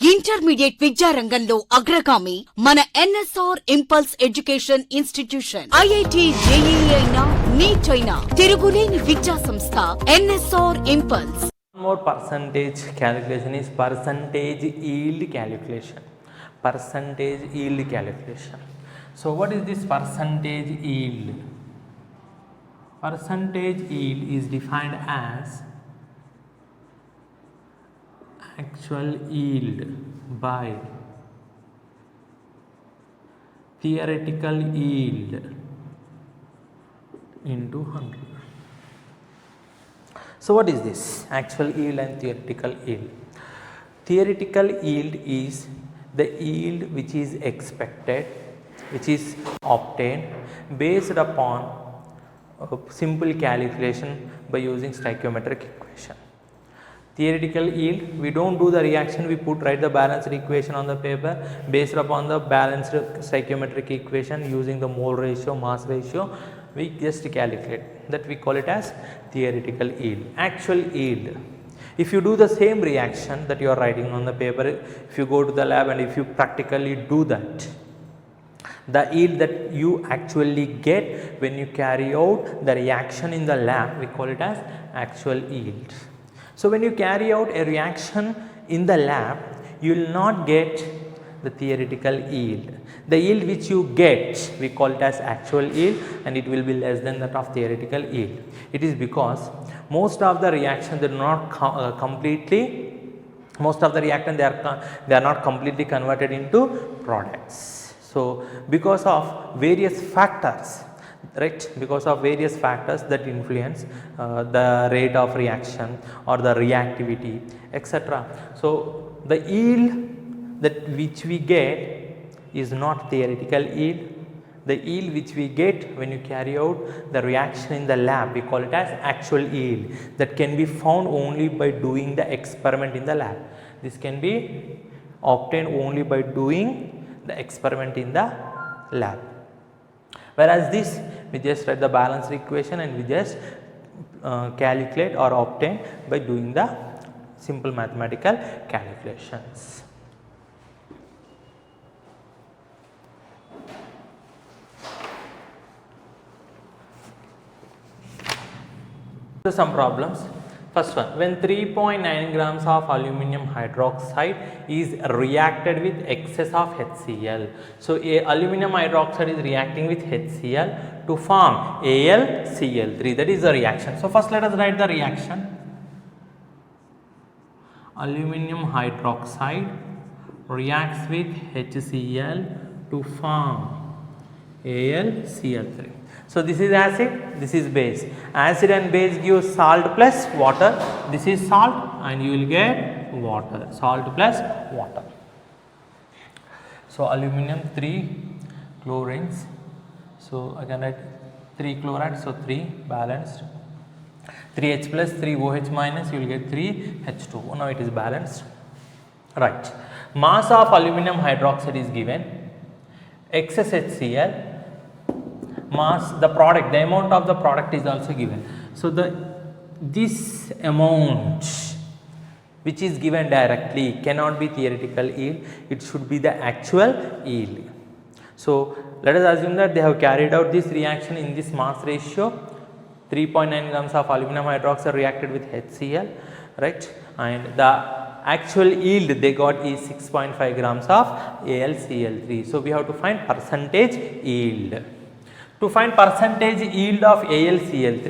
Intermediate విద్యారంగంలో అగ్రగామి మన NSR impulse education institution. IIT JEE అయినా నీట్ అయినా తిరుగులేని విద్యా సంస్థ NSR impulse. More percentage calculation is percentage yield calculation. Percentage yield calculation. So what is this percentage yield? Percentage yield is defined as actual yield by theoretical yield into 100. So what is this actual yield and theoretical yield? Theoretical yield is the yield which is expected, which is obtained based upon simple calculation by using stoichiometric equation. Theoretical yield, we don't do the reaction, we write the balanced equation on the paper based upon the balanced stoichiometric equation using the mole ratio, mass ratio, we just calculate that, we call it as theoretical yield. Actual yield, if you do the same reaction that you are writing on the paper, if you go to the lab and if you practically do that, the yield that you actually get when you carry out the reaction in the lab, we call it as actual yield. So when you carry out a reaction in the lab, you will not get the theoretical yield. The yield which you get, we call it as actual yield, and it will be less than that of theoretical yield. It is because most of the reaction they are not they are not completely converted into products. So because of various factors, right, because of various factors that influence the rate of reaction or the reactivity, etc. So the yield that which we get is not theoretical yield. The yield which we get when you carry out the reaction in the lab, we call it as actual yield, that can be found only by doing the experiment in the lab. This can be obtained only by doing the experiment in the lab. Whereas this, we just write the balanced equation and we just calculate or obtain by doing the simple mathematical calculations. So some problems. First one, when 3.9 grams of aluminum hydroxide is reacted with excess of HCl. So aluminum hydroxide is reacting with HCl to form AlCl3. That is the reaction. So first let us write the reaction. Aluminum hydroxide reacts with HCl to form AlCl3. So this is acid, this is base. Acid and base give salt plus water. This is salt and you will get water. Salt plus water. So aluminum 3 chlorines. So I can write 3 chloride. So 3 balanced. 3H plus 3OH minus, you will get 3H2. Now it is balanced. Right. Mass of aluminum hydroxide is given. Excess HCl. Mass, the product, the amount of the product is also given. So this amount which is given directly cannot be theoretical yield, it should be the actual yield. So let us assume that they have carried out this reaction in this mass ratio, 3.9 grams of aluminum hydroxide reacted with HCl, right, and the actual yield they got is 6.5 grams of AlCl3. So we have to find percentage yield. To find percentage yield of AlCl3,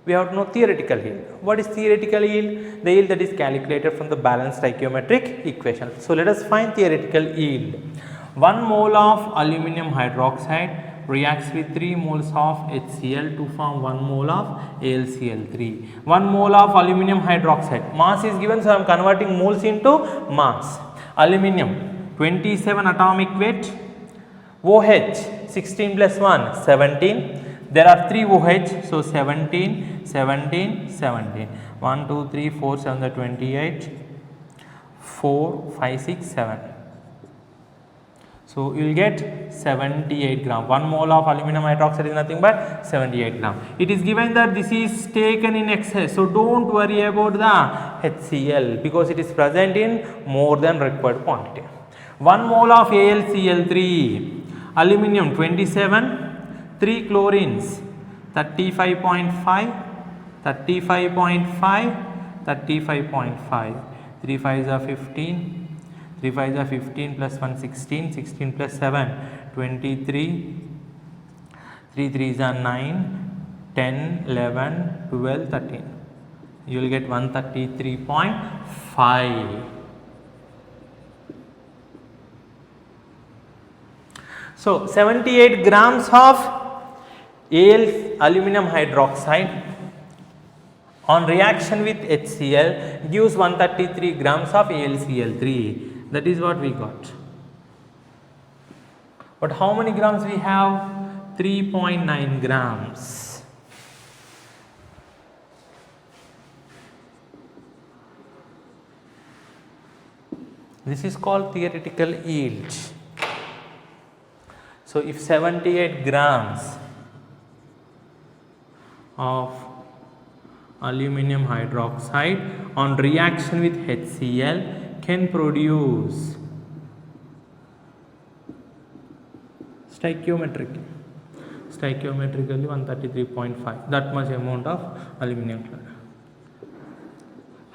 we have to know theoretical yield. What is theoretical yield? The yield that is calculated from the balanced stoichiometric equation. So let us find theoretical yield. 1 mole of aluminum hydroxide reacts with 3 moles of HCl to form 1 mole of AlCl3. 1 mole of aluminum hydroxide. Mass is given, so I am converting moles into mass. Aluminum 27 atomic weight. OH 16 plus 1 17. There are 3 OH, so 17 17 17. 1 2 3 4 7 28 4 5 6 7. So you will get 78 gram. 1 mole of aluminum hydroxide is nothing but 78 gram. It is given that this is taken in excess. So don't worry about the HCl because it is present in more than required quantity. 1 mole of AlCl3, aluminum 27, 3 chlorines 35.5, 35.5, 35.5, 3 5s are 15. 3 5s are 15 plus 1 16, 16 plus 7 23, 3 3s are 9, 10, 11, 12, 13. You will get 133.5. So 78 grams of aluminum hydroxide on reaction with HCl gives 133 grams of AlCl3. That is what we got. But how many grams we have? 3.9 grams. This is called theoretical yield. So if 78 grams of aluminum hydroxide on reaction with HCl can produce stoichiometrically 133.5, that much amount of aluminum chloride.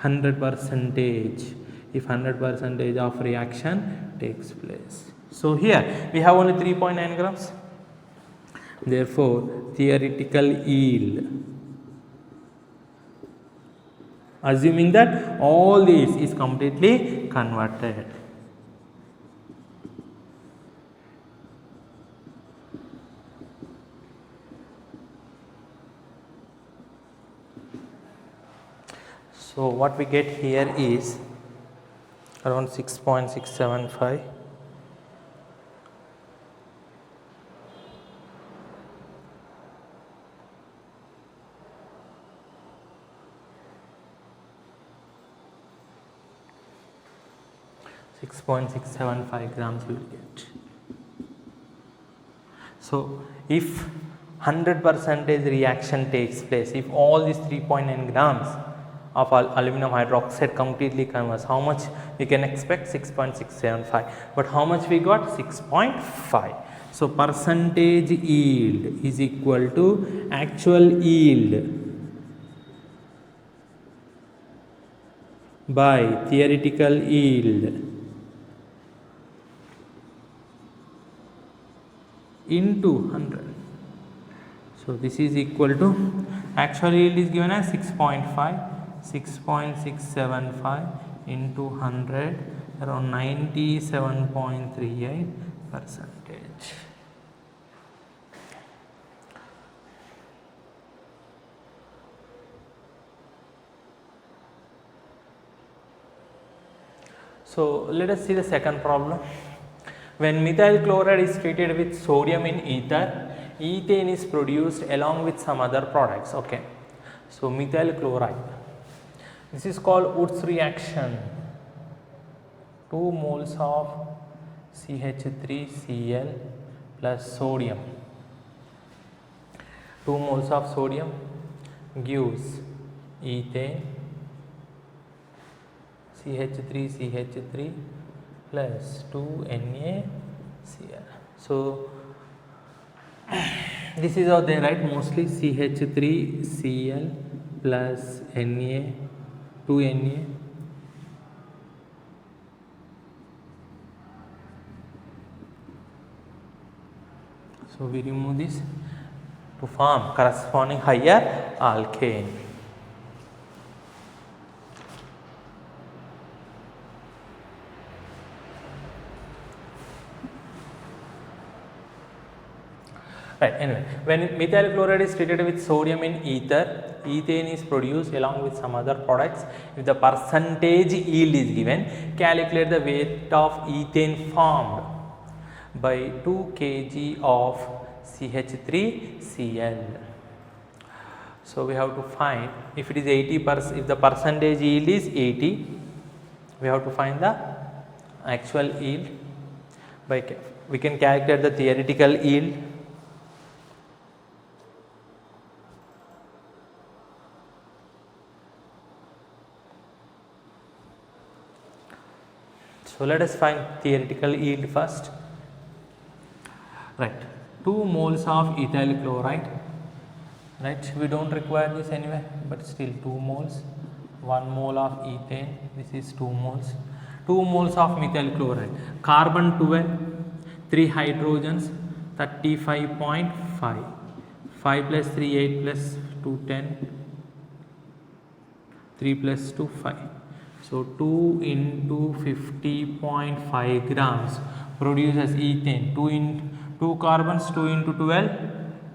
100%, if 100% of reaction takes place. So here we have only 3.9 grams. Therefore theoretical yield, assuming that all this is completely converted. So what we get here is around 6.675. grams we will get. So if 100% reaction takes place, if all these 3.9 grams of aluminum hydroxide completely converts, how much we can expect? 6.675. But how much we got? 6.5. So percentage yield is equal to actual yield by theoretical yield into 100. So this is equal to, actual yield is given as 6.5, 6.675 into 100, around 97.38%. So let us see the second problem. When methyl chloride is treated with sodium in ether, ethane is produced along with some other products. Okay. So methyl chloride, this is called Woods reaction. 2 moles of CH3Cl plus sodium. 2 moles of sodium gives ethane, CH3CH3 plus 2NaCl. So this is how they write mostly, CH3Cl plus Na, 2Na. So we remove this to form corresponding higher alkane. Right, anyway, when methyl chloride is treated with sodium in ether, ethane is produced along with some other products. If the percentage yield is given, calculate the weight of ethane formed by 2 kg of CH3Cl. So we have to find, if it is 80%, if the percentage yield is 80, we have to find the actual yield by we can calculate the theoretical yield. So let us find theoretical yield first. Right, 2 moles of ethyl chloride. Right, we don't require this anyway, but still 2 moles. 1 mole of ethane. This is 2 moles. 2 moles of methyl chloride. Carbon 12, 3 hydrogens, 35.5. 5 plus 3 8 plus 2 10. 3 plus 2 5. So 2 into 50.5 grams produces ethane. 2 carbons, 2 into 12,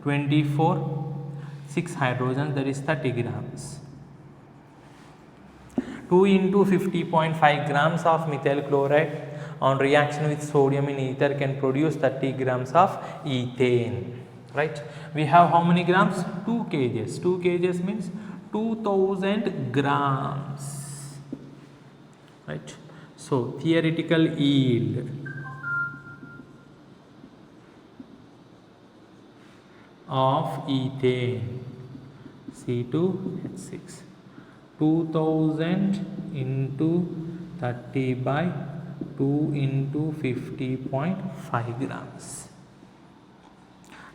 24. 6 hydrogens, that is 30 grams. 2 into 50.5 grams of methyl chloride on reaction with sodium in ether can produce 30 grams of ethane. Right, we have how many grams? 2 kgs. 2 kgs means 2000 grams. Right, so theoretical yield of ethane C2H6, 2000 into 30 by 2 into 50.5 grams.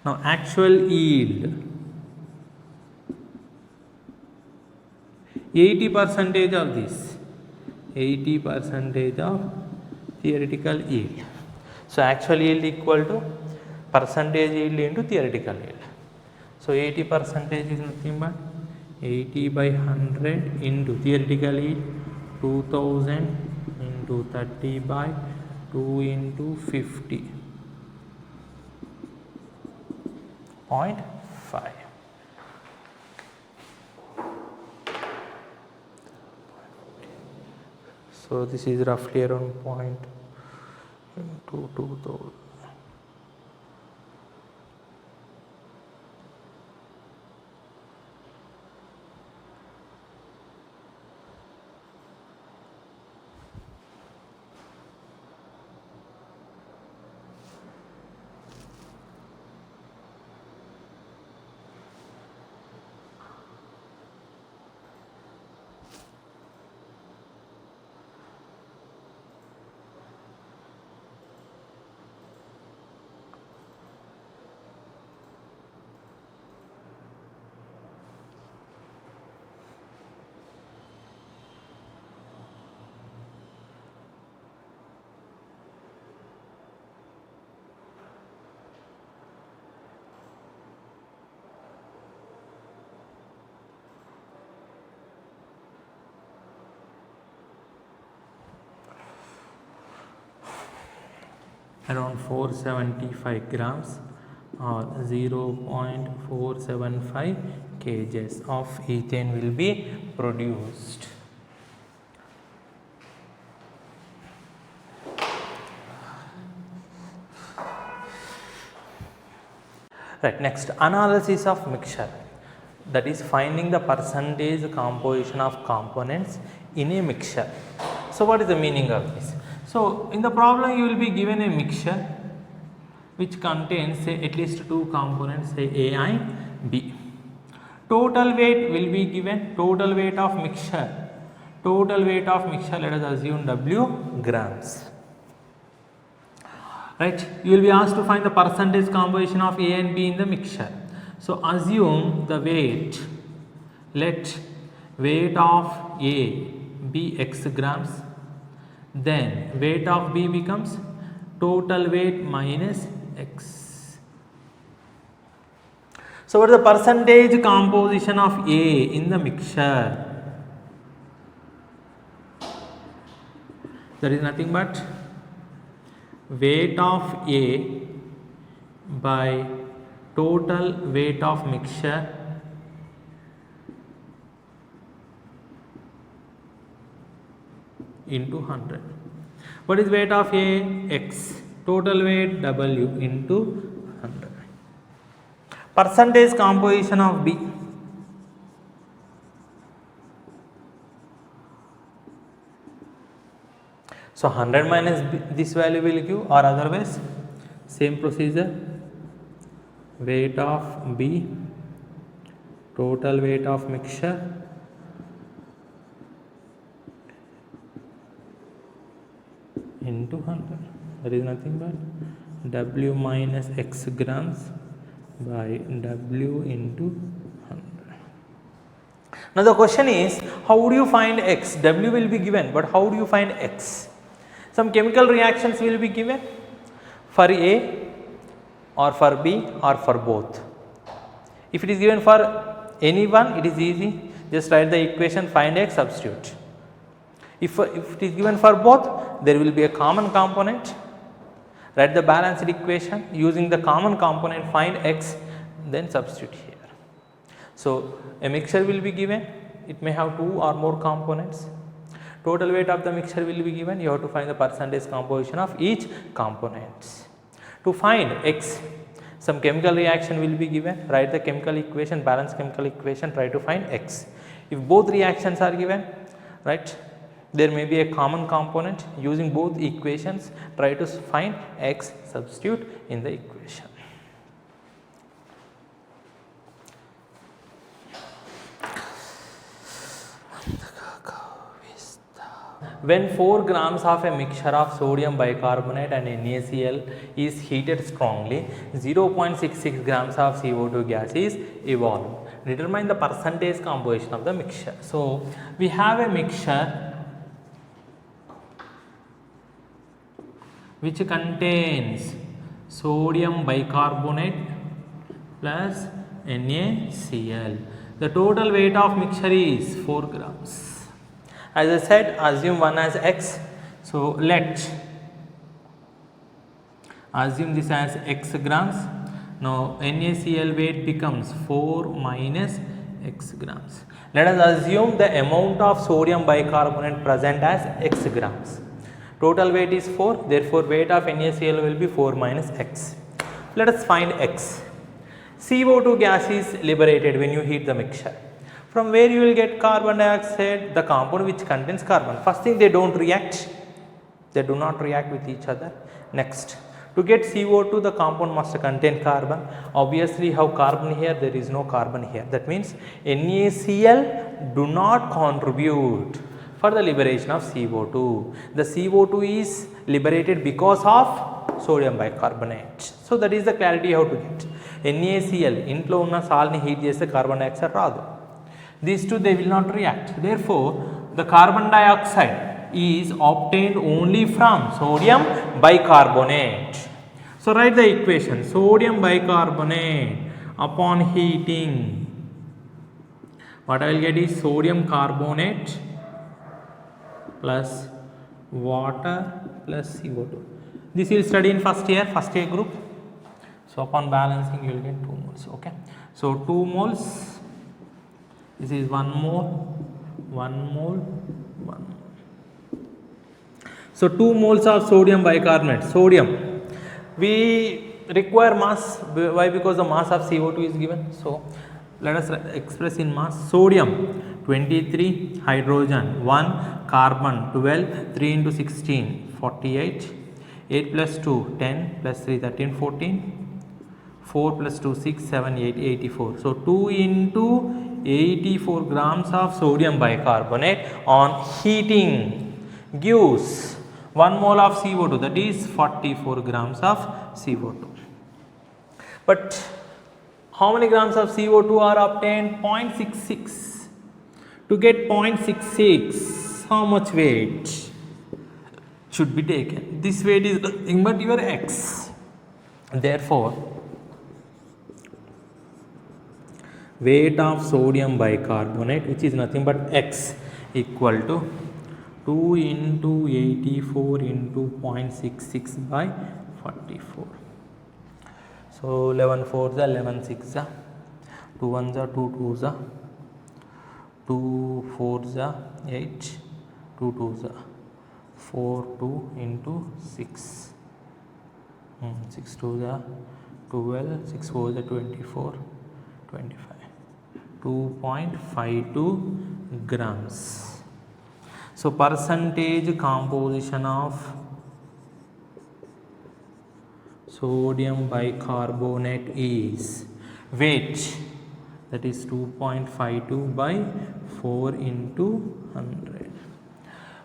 Now actual yield 80% of this, 80% of theoretical yield. So actual yield equal to percentage yield into theoretical yield. So 80% is nothing but 80 by 100 into theoretical yield 2000 into 30 by 2 into 50.5. So this is roughly around 0.22. Around 475 grams or 0.475 kgs of ethane will be produced. Right, next analysis of mixture, that is finding the percentage composition of components in a mixture. So what is the meaning of this? So in the problem you will be given a mixture which contains say at least 2 components, say A and B. Total weight will be given, total weight of mixture, let us assume W grams. Right, you will be asked to find the percentage composition of A and B in the mixture. So assume the weight, let weight of A be X grams, then weight of B becomes total weight minus X. So what is the percentage composition of A in the mixture? That is nothing but weight of A by total weight of mixture into 100. What is weight of A? X. Total weight W into 100. Percentage composition of B. So 100 minus B, this value will give, or otherwise same procedure, weight of B, total weight of mixture into 100, that is nothing but W minus X grams by W into 100. Now the question is, how would you find X? W will be given, but how do you find X? Some chemical reactions will be given for A or for B or for both. If it is given for any one, it is easy, just write the equation, find X, substitute. If it is given for both, there will be a common component, write the balanced equation, using the common component find X, then substitute here. So a mixture will be given, it may have 2 or more components, total weight of the mixture will be given, you have to find the percentage composition of each component. To find X, some chemical reaction will be given, write the chemical equation, balanced chemical equation, try to find X. If both reactions are given, right, there may be a common component, using both equations try to find X, substitute in the equation. When 4 grams of a mixture of sodium bicarbonate and NaCl is heated strongly, 0.66 grams of CO2 gas is evolved. Determine the percentage composition of the mixture. So we have a mixture which contains sodium bicarbonate plus NaCl. The total weight of mixture is 4 grams. As I said, assume one as X. So let assume this as X grams. Now NaCl weight becomes 4 minus X grams. Let us assume the amount of sodium bicarbonate present as X grams. Total weight is 4, therefore weight of NaCl will be 4 minus X. Let us find X. CO2 gas is liberated when you heat the mixture. From where you will get carbon dioxide? The compound which contains carbon. First thing, they don't react. They do not react with each other. Next, to get CO2, the compound must contain carbon. Obviously, have carbon here, there is no carbon here. That means NaCl do not contribute for the liberation of CO2. The CO2 is liberated because of sodium bicarbonate. So that is the clarity you have to get. NaCl ఇంట్లో ఉన్న సాల్ని heat చేస్తే carbon dioxide రాదు. These two they will not react. Therefore, the carbon dioxide is obtained only from sodium bicarbonate. So write the equation, sodium bicarbonate upon heating, what I will get is sodium carbonate plus water plus CO2. This you will study in first year group. So upon balancing you will get 2 moles. Okay, so 2 moles, this is 1 mole, 1 mole, 1 mole. So 2 moles of sodium bicarbonate. Sodium, we require mass. Why? Because the mass of CO2 is given. So let us express in mass. Sodium 23, hydrogen 1, carbon 12, 3 into 16 48, 8 plus 2 10 plus 3 13 14, 4 plus 2 6 7 8 84. So 2 into 84 grams of sodium bicarbonate on heating gives 1 mole of CO2, that is 44 grams of CO2. But how many grams of CO2 are obtained? 0.66. To get 0.66, how much weight should be taken? This weight is nothing but your X. Therefore, weight of sodium bicarbonate, which is nothing but X, equal to 2 into 84 into 0.66 by 44. So 11 4s are 11 6s are 2 1s are 2 2s are 2 4s are 8, 2 2s are 4 2 into 6, 6 2s are 12, 6 4s are 24, 25. 2.52 grams. So percentage composition of Sodium bicarbonate is weight, that is 2.52 by 4 into 100,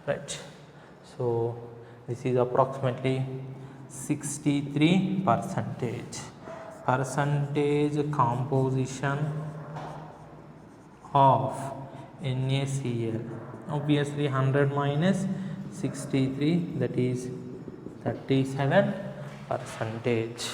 right. So this is approximately 63 percentage composition of NaCl. Obviously 100 minus 63, that is 37 percentage.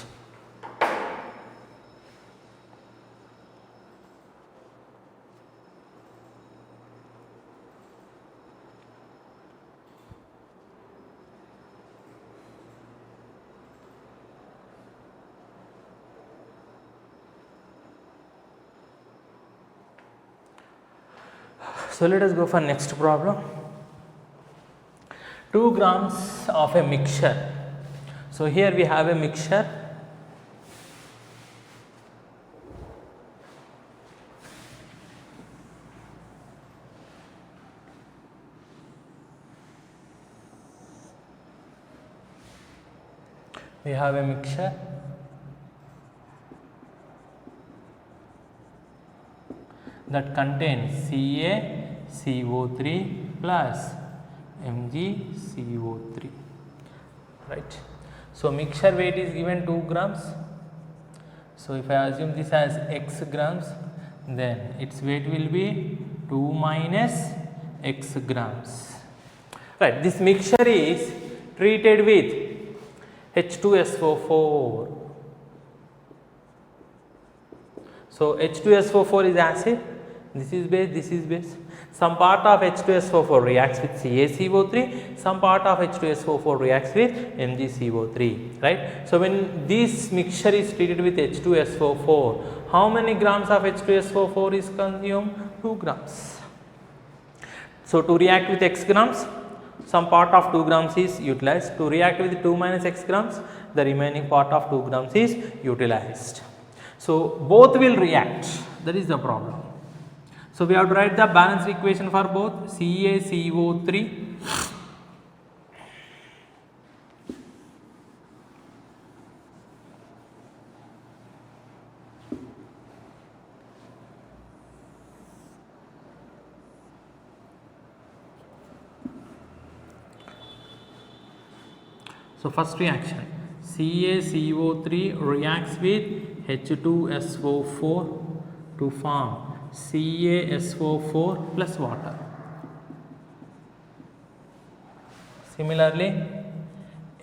So let us go for next problem. 2 grams of a mixture. So here we have a mixture. We have a mixture that contains CaCO3 plus MgCO3, right. So mixture weight is given 2 grams. So if I assume this as x grams, then its weight will be 2 minus x grams, right. This mixture is treated with H2SO4. So H2SO4 is acid, this is base, this is base. Some part of H2SO4 reacts with CaCO3, some part of H2SO4 reacts with MgCO3, right. So when this mixture is treated with H2SO4, how many grams of H2SO4 is consumed? 2 grams. So to react with x grams, some part of 2 grams is utilized. To react with 2 minus x grams, the remaining part of 2 grams is utilized. So both will react, that is the problem. So we have to write the balanced equation for both CaCO3 So first reaction, CaCO3 reacts with H2SO4 to form CaSO4 plus water. Similarly,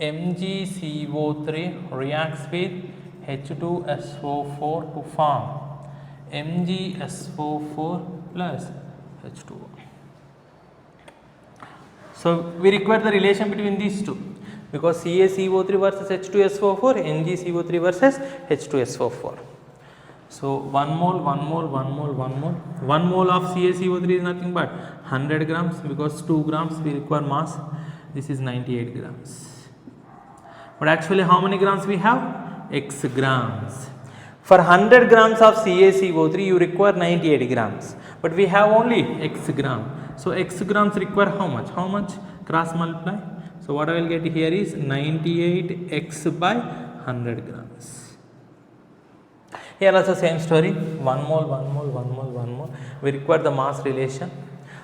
MgCO3 reacts with H2SO4 to form MgSO4 plus H2O. So we require the relation between these two, because CaCO3 versus H2SO4, MgCO3 versus H2SO4. So 1 mole of CaCO3 is nothing but 100 grams, because 2 grams we require mass. This is 98 grams. But actually how many grams we have? X grams. For 100 grams of CaCO3 you require 98 grams, but we have only x gram. So x grams require how much? How much? Cross multiply. So what I will get here is 98x by 100 grams. Here also same story, 1 mole. We require the mass relation.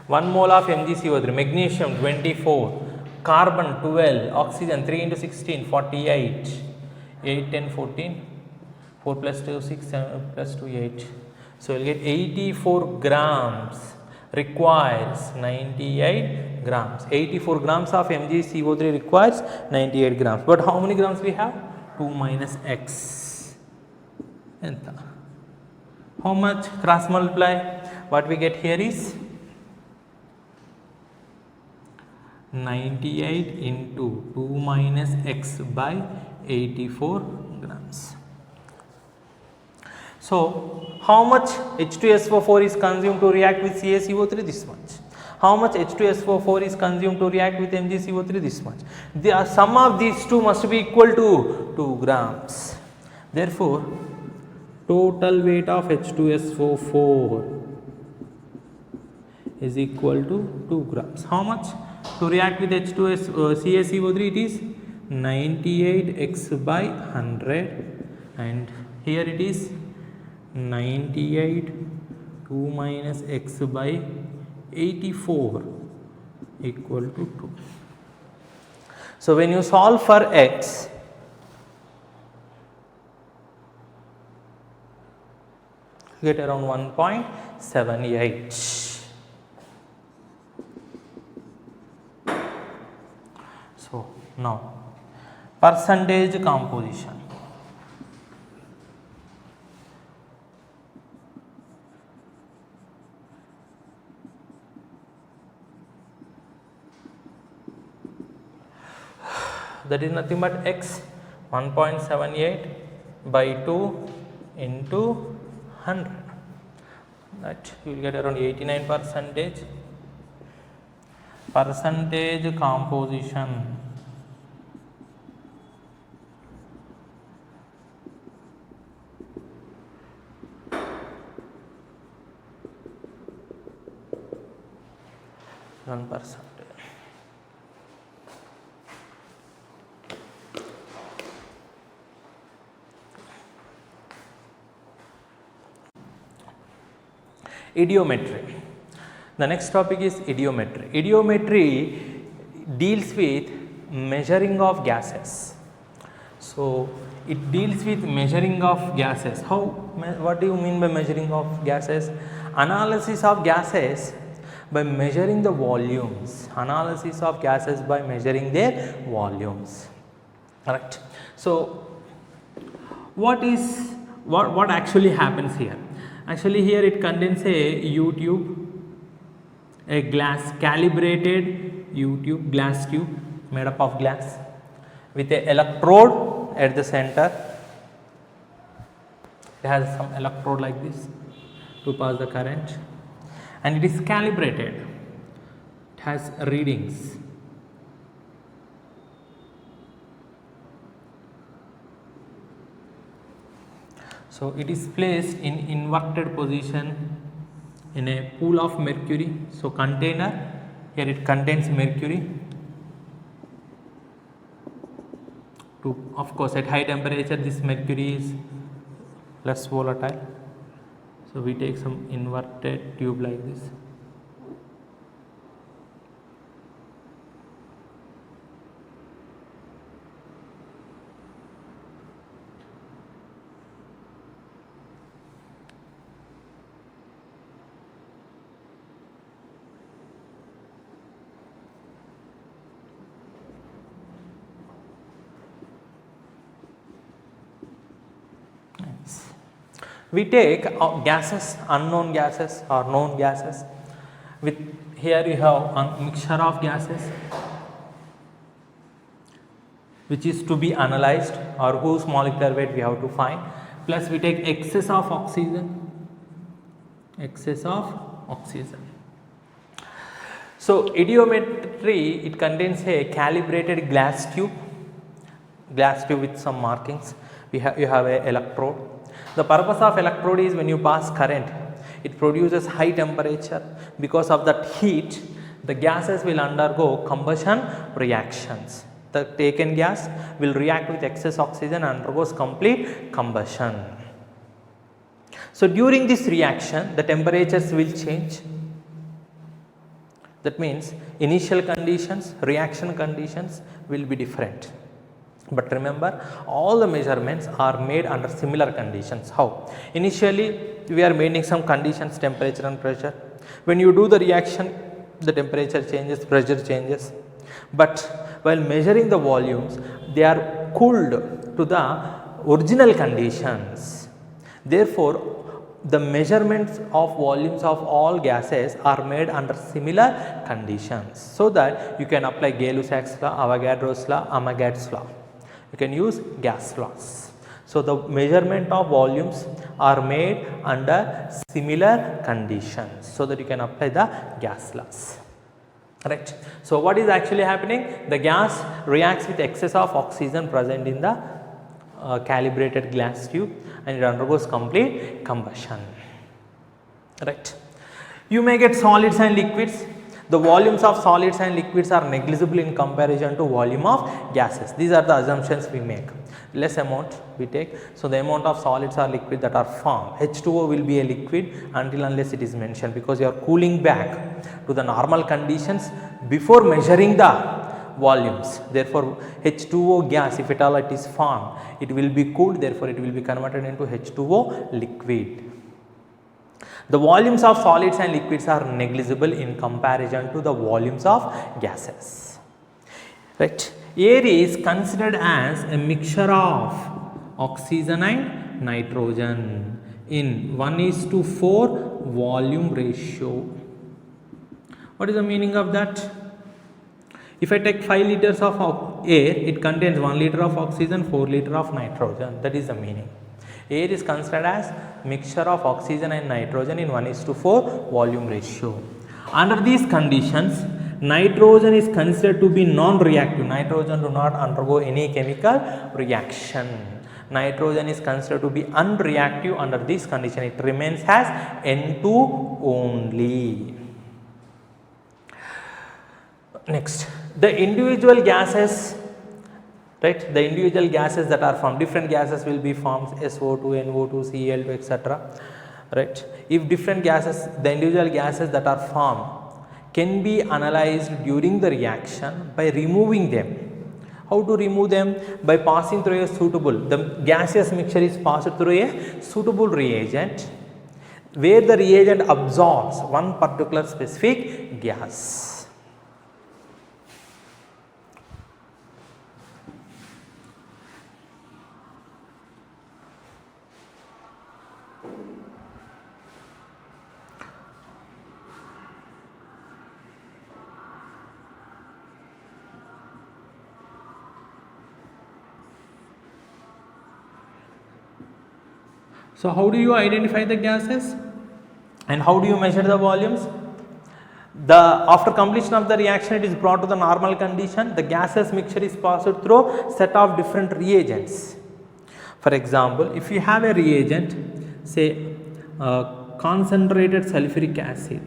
1 mole of MgCO3, magnesium 24, carbon 12, oxygen 3 into 16, 48, 8, 10, 14, 4 plus 2, 6, 7 plus 2, 8. So you will get 84 grams requires 98 grams. 84 grams of MgCO3 requires 98 grams. But how many grams we have? 2 minus x. How much? Cross multiply. What we get here is 98 into 2 minus x by 84 grams. So how much H2SO4 is consumed to react with CaCO3? This much. How much H2SO4 is consumed to react with MgCO3? This much. The sum of these two must be equal to 2 grams. Therefore, total weight of H2SO4 is equal to 2 grams. How much? To react with CaCO3 it is 98x by 100, and here it is 98 2 minus x by 84 equal to 2. So when you solve for x, you get around 1.78. So now percentage composition. That is nothing but x, 1.78 by 2 into 100, that you will get around 89 percentage. Percentage composition. One percent. Idiometry. The next topic is idiometry. Idiometry deals with measuring of gases. So it deals with measuring of gases. How? What do you mean by measuring of gases? Analysis of gases by measuring the volumes. Analysis of gases by measuring their volumes. Correct. So what actually happens here? Actually here it contains a U tube, a glass calibrated U tube, glass tube made up of glass with a electrode at the center. It has some electrode like this to pass the current, and it is calibrated. It has readings. So it is placed in inverted position in a pool of mercury. So container, here it contains mercury. Of course at high temperature this mercury is less volatile. So we take some inverted tube like this. We take gases, unknown gases or known gases. With here you have a mixture of gases which is to be analyzed, or whose molecular weight we have to find. Plus we take excess of oxygen. Excess of oxygen. So idiometry, it contains a calibrated glass tube with some markings. You have a electrode. The purpose of electrode is when you pass current, it produces high temperature. Because of that heat, the gases will undergo combustion reactions. The taken gas will react with excess oxygen and undergoes complete combustion. So during this reaction, the temperatures will change. That means initial conditions, reaction conditions will be different. But remember, all the measurements are made under similar conditions. How? Initially we are maintaining some conditions, temperature and pressure. When you do the reaction, the temperature changes, pressure changes. But while measuring the volumes, they are cooled to the original conditions. Therefore the measurements of volumes of all gases are made under similar conditions, so that you can apply Gay-Lussac's law, Avogadro's law, Amagat's law. You can use gas laws. So the measurement of volumes are made under similar conditions, so that you can apply the gas laws. Right. So what is actually happening? The gas reacts with excess of oxygen present in the calibrated glass tube, and it undergoes complete combustion. Right. You may get solids and liquids. The volumes of solids and liquids are negligible in comparison to volume of gases. These are the assumptions we make. Less amount we take. So, the amount of solids or liquid that are formed. H2O will be a liquid until unless it is mentioned, because you are cooling back to the normal conditions before measuring the volumes. Therefore, H2O gas, if at all it is formed, it will be cooled, therefore it will be converted into H2O liquid. The volumes of solids and liquids are negligible in comparison to the volumes of gases. Right. Air is considered as a mixture of oxygen and nitrogen in 1:4 volume ratio. What is the meaning of that? If I take 5 liters of air, it contains 1 liter of oxygen, 4 liter of nitrogen. That is the meaning. Air is considered as mixture of oxygen and nitrogen in 1:4 volume ratio. Under these conditions, nitrogen is considered to be non-reactive. Nitrogen do not undergo any chemical reaction. Nitrogen is considered to be unreactive under this condition. It remains as N2 only. Next, the individual gases, right? The individual gases that are formed, different gases will be formed, SO2, NO2, Cl2, etc. Right? If different gases, the individual gases that are formed can be analyzed during the reaction by removing them. How to remove them? By passing through a suitable, the gaseous mixture is passed through a suitable reagent where the reagent absorbs one particular specific gas. So, how do you identify the gases and how do you measure the volumes? After completion of the reaction, it is brought to the normal condition. The gaseous mixture is passed through set of different reagents. For example, if you have a reagent, say concentrated sulfuric acid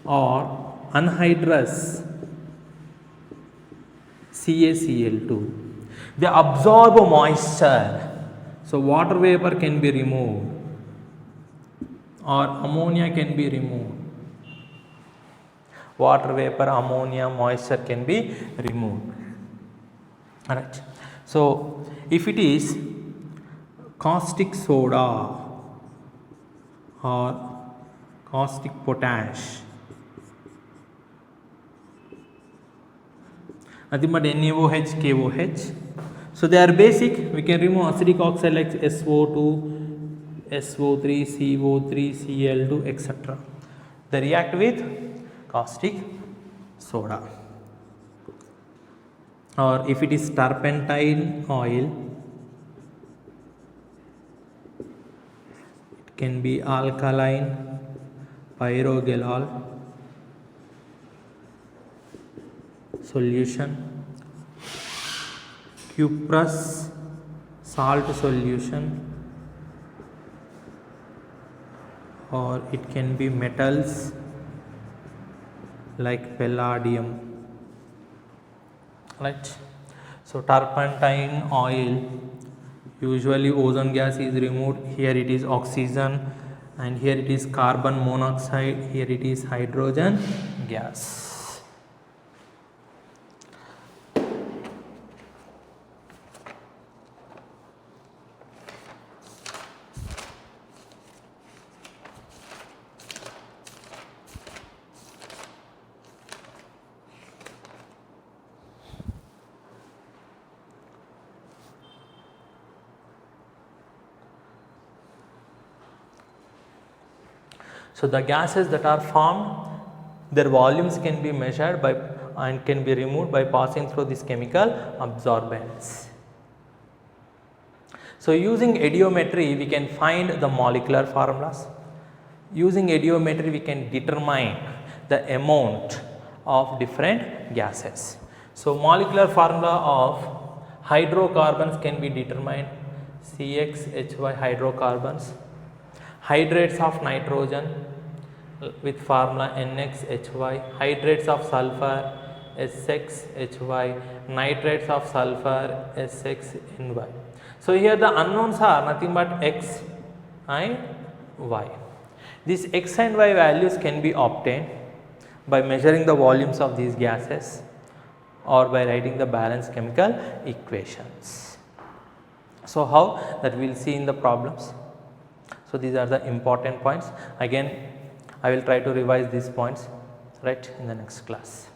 or anhydrous CaCl2, they absorb moisture. So, water vapor can be removed or ammonia can be removed. Water vapor, ammonia, moisture can be removed. Alright. So, if it is caustic soda or caustic potash, nothing but NaOH, KOH. So, they are basic. We can remove acidic oxide like SO2, SO3, CO3, Cl2, etc. They react with caustic soda. Or if it is turpentine oil, it can be alkaline pyrogalol solution, cuprous salt solution, or it can be metals like palladium, right? So, turpentine oil, usually ozone gas is removed. Here it is oxygen and here it is carbon monoxide, here it is hydrogen gas. So, the gases that are formed, their volumes can be measured by and can be removed by passing through this chemical absorbance. So, using ediometry we can find the molecular formulas. Using ediometry we can determine the amount of different gases. So, molecular formula of hydrocarbons can be determined, CXHY hydrocarbons. Hydrates of nitrogen with formula NXHY, hydrates of sulfur SXHY, nitrates of sulfur SXNY. So here the unknowns are nothing but X and Y. These X and Y values can be obtained by measuring the volumes of these gases or by writing the balanced chemical equations. So how that we will see in the problems. So these are the important points. Again I will try to revise these points right in the next class.